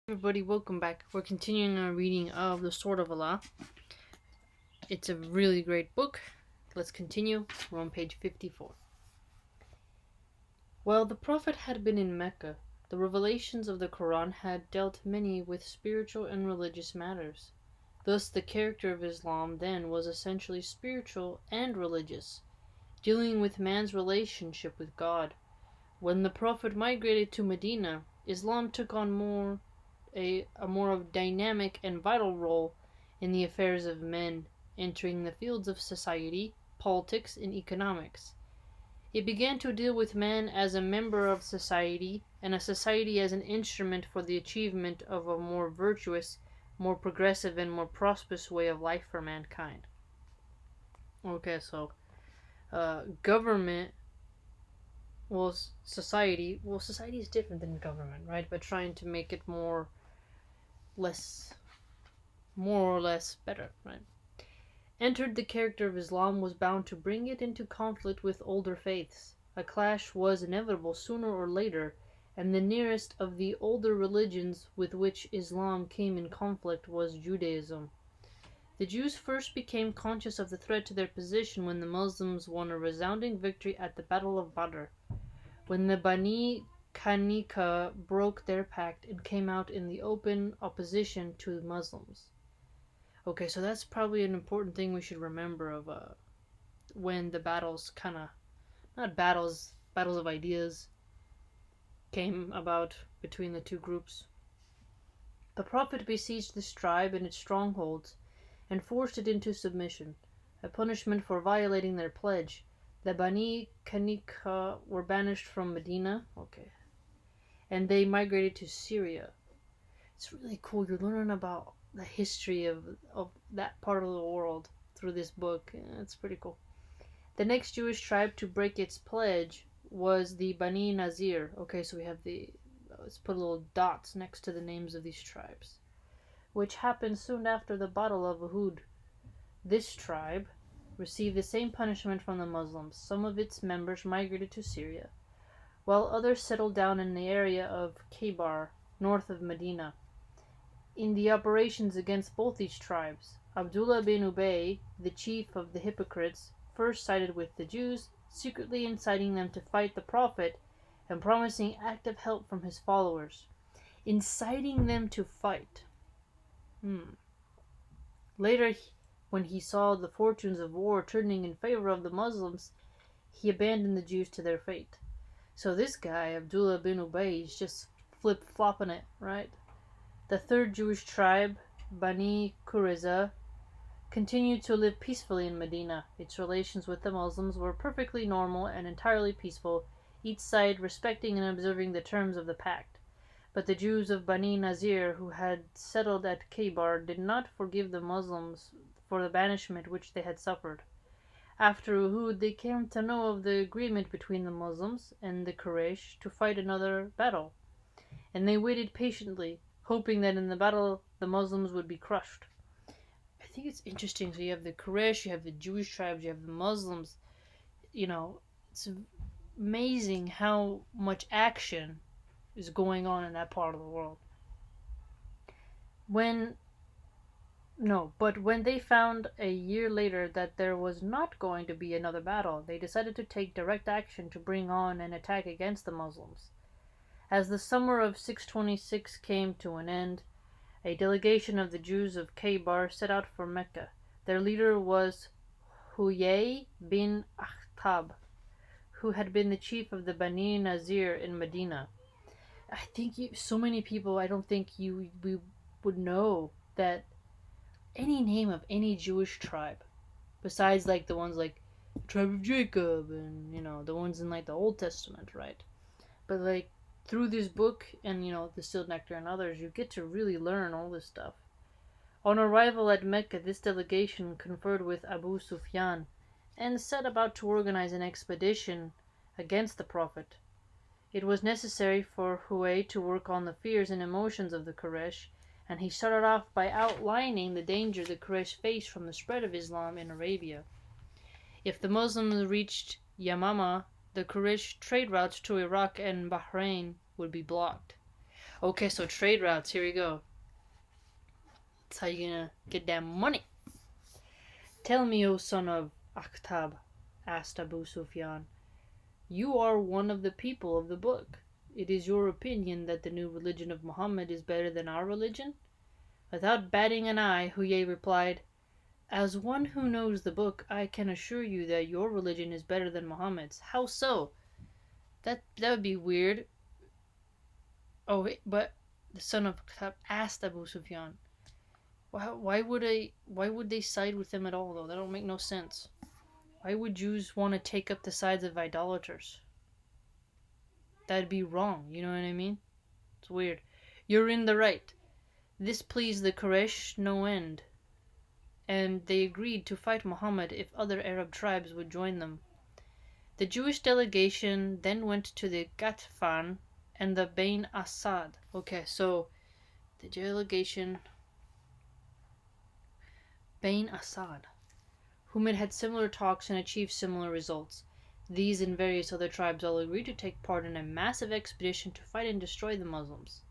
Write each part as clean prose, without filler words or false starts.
Everybody, welcome back. We're continuing our reading of The Sword of Allah. It's a really great book. Let's continue. We're on page 54. While the Prophet had been in Mecca, the revelations of the Quran had dealt many with spiritual and religious matters. Thus, the character of Islam then was essentially spiritual and religious, dealing with man's relationship with God. When the Prophet migrated to Medina, Islam took on a more of dynamic and vital role in the affairs of men, entering the fields of society, politics, and economics. It began to deal with man as a member of society, and a society as an instrument for the achievement of a more virtuous, more progressive, and more prosperous way of life for mankind. Okay, so government, society is different than government, right? But trying to make it less more or less better, right? Entered the character of Islam was bound to bring it into conflict with older faiths. A clash was inevitable sooner or later, and the nearest of the older religions with which Islam came in conflict was Judaism. The Jews first became conscious of the threat to their position when the Muslims won a resounding victory at the Battle of Badr, when the Bani Qanuqa broke their pact and came out in the open opposition to the Muslims. Okay, so that's probably an important thing we should remember of when the battles kind of not battles of ideas came about between the two groups. The Prophet besieged this tribe in its strongholds and forced it into submission, a punishment for violating their pledge. The Bani Qanuqa were banished from Medina, and they migrated to Syria. It's really cool. You're learning about the history of that part of the world through this book. It's pretty cool. The next Jewish tribe to break its pledge was the Bani Nazir. Okay, so we have let's put little dots next to the names of these tribes, which happened soon after the Battle of Uhud. This tribe received the same punishment from the Muslims. Some of its members migrated to Syria, while others settled down in the area of Khaybar, north of Medina. In the operations against both these tribes, Abdullah bin Ubay, the chief of the hypocrites, first sided with the Jews, secretly inciting them to fight the Prophet and promising active help from his followers. Inciting them to fight. Later, when he saw the fortunes of war turning in favor of the Muslims, he abandoned the Jews to their fate. So this guy, Abdullah bin Ubay, is just flip-flopping it, right? The third Jewish tribe, Bani Qurayza, continued to live peacefully in Medina. Its relations with the Muslims were perfectly normal and entirely peaceful, each side respecting and observing the terms of the pact. But the Jews of Bani Nazir, who had settled at Khaybar, did not forgive the Muslims for the banishment which they had suffered. After Uhud, they came to know of the agreement between the Muslims and the Quraysh to fight another battle, and they waited patiently, hoping that in the battle the Muslims would be crushed. I think it's interesting. So you have the Quraysh, you have the Jewish tribes, you have the Muslims. It's amazing how much action is going on in that part of the world. But when they found a year later that there was not going to be another battle, they decided to take direct action to bring on an attack against the Muslims. As the summer of 626 came to an end, a delegation of the Jews of Khaybar set out for Mecca. Their leader was Huyay bin Akhtab, who had been the chief of the Bani Nazir in Medina. I think so many people, I don't think we would know that any name of any Jewish tribe, besides like the ones like the tribe of Jacob and the ones in like the Old Testament, right? But like through this book and the Sealed Nectar and others, you get to really learn all this stuff. On arrival at Mecca, this delegation conferred with Abu Sufyan and set about to organize an expedition against the Prophet. It was necessary for Huay to work on the fears and emotions of the Quraysh, and he started off by outlining the danger the Quraysh faced from the spread of Islam in Arabia. If the Muslims reached Yamama, the Quraysh trade routes to Iraq and Bahrain would be blocked. Okay, so trade routes. Here we go. That's how you gonna get that money. Tell me, O son of Akhtab, asked Abu Sufyan. You are one of the people of the book. It is your opinion that the new religion of Muhammad is better than our religion? Without batting an eye, Huyei replied, As one who knows the book, I can assure you that your religion is better than Muhammad's. How so? That would be weird. Oh, wait, but the son of Khattab asked Abu Sufyan, why would they side with them at all, though? That don't make no sense. Why would Jews want to take up the sides of idolaters? That'd be wrong, you know what I mean? It's weird. You're in the right. This pleased the Quraysh no end, and they agreed to fight Muhammad if other Arab tribes would join them. The Jewish delegation then went to the Ghatfan and the Bain Asad. Okay, so the delegation Bain Asad, whom it had similar talks and achieved similar results. These and various other tribes all agreed to take part in a massive expedition to fight and destroy the Muslims.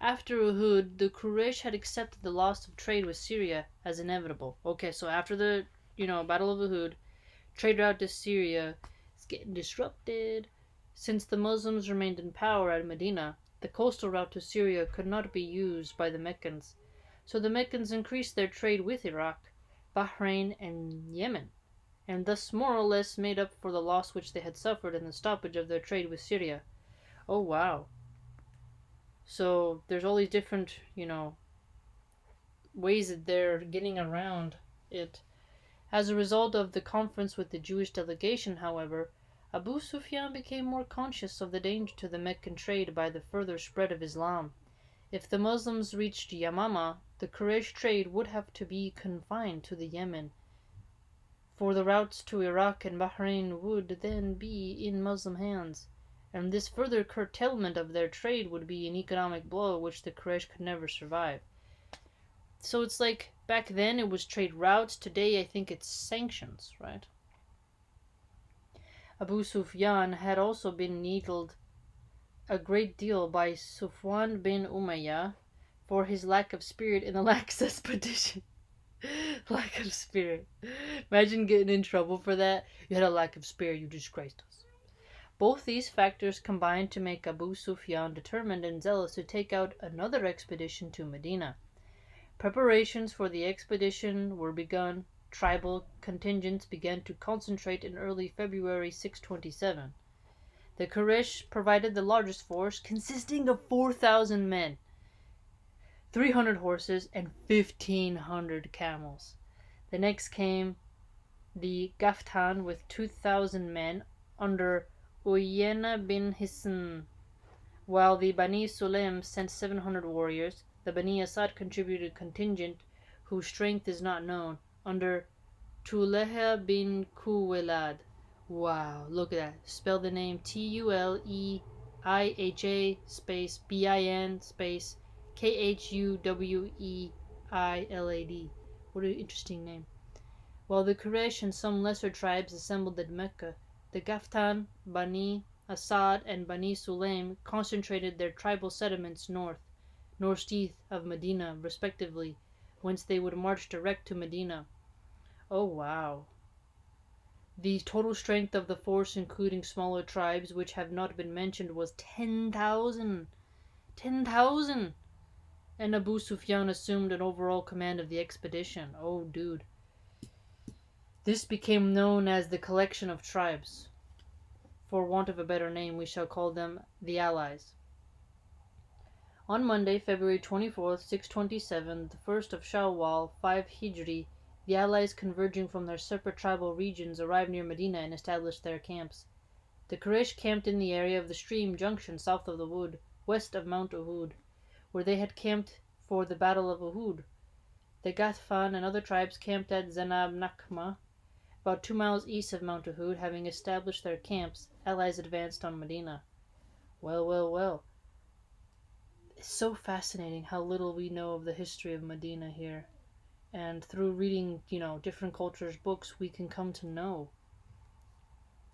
After Uhud, the Quraysh had accepted the loss of trade with Syria as inevitable. Okay, so after the, Battle of Uhud, trade route to Syria is getting disrupted. Since the Muslims remained in power at Medina, the coastal route to Syria could not be used by the Meccans. So the Meccans increased their trade with Iraq, Bahrain, and Yemen, and thus more or less made up for the loss which they had suffered in the stoppage of their trade with Syria. Oh, wow. So there's all these different, ways that they're getting around it. As a result of the conference with the Jewish delegation, however, Abu Sufyan became more conscious of the danger to the Meccan trade by the further spread of Islam. If the Muslims reached Yamama, the Quraysh trade would have to be confined to the Yemen, for the routes to Iraq and Bahrain would then be in Muslim hands, and this further curtailment of their trade would be an economic blow which the Quraysh could never survive. So it's like back then it was trade routes, today I think it's sanctions, right? Abu Sufyan had also been needled a great deal by Sufwan bin Umayyah for his lack of spirit in the last expedition. Lack of spirit. Imagine getting in trouble for that. You had a lack of spirit, you disgraced us. Both these factors combined to make Abu Sufyan determined and zealous to take out another expedition to Medina. Preparations for the expedition were begun. Tribal contingents began to concentrate in early February 627. The Quraysh provided the largest force, consisting of 4,000 men, 300 horses, and 1,500 camels. The next came the Gaftan with 2,000 men under Uyayna bin Hisn, while the Bani Sulaim sent 700 warriors. The Bani Asad contributed a contingent whose strength is not known, under Tuleha bin Kuwelad. Wow, look at that. Spell the name Tuleiha space Bin space Khuweilad. What an interesting name. While the Quraysh and some lesser tribes assembled at Mecca, the Gaftan, Bani Asad, and Bani Sulaim concentrated their tribal settlements northeast of Medina, respectively, whence they would march direct to Medina. Oh, wow. The total strength of the force, including smaller tribes which have not been mentioned, was 10,000. 10,000! And Abu Sufyan assumed an overall command of the expedition. Oh, dude. This became known as the collection of tribes. For want of a better name, we shall call them the Allies. On Monday, February 24th, 627, the first of Shawwal, 5 Hijri, the allies, converging from their separate tribal regions, arrived near Medina and established their camps. The Quraysh camped in the area of the stream junction south of the wood, west of Mount Uhud, where they had camped for the Battle of Uhud. The Ghatfan and other tribes camped at Zanab Nakma, about 2 miles east of Mount Uhud. Having established their camps, allies advanced on Medina. Well, well, well. It's so fascinating how little we know of the history of Medina here. And through reading, different cultures' books, we can come to know.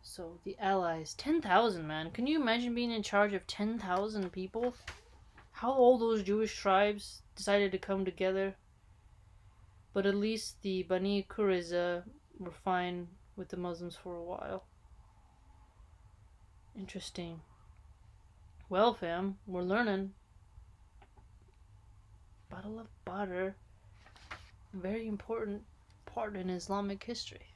So, the Allies. 10,000, man. Can you imagine being in charge of 10,000 people? how all those Jewish tribes decided to come together, but at least the Bani Qurayza were fine with the Muslims for a while. Interesting. Well, fam, we're learning. Battle of Badr, very important part in Islamic history.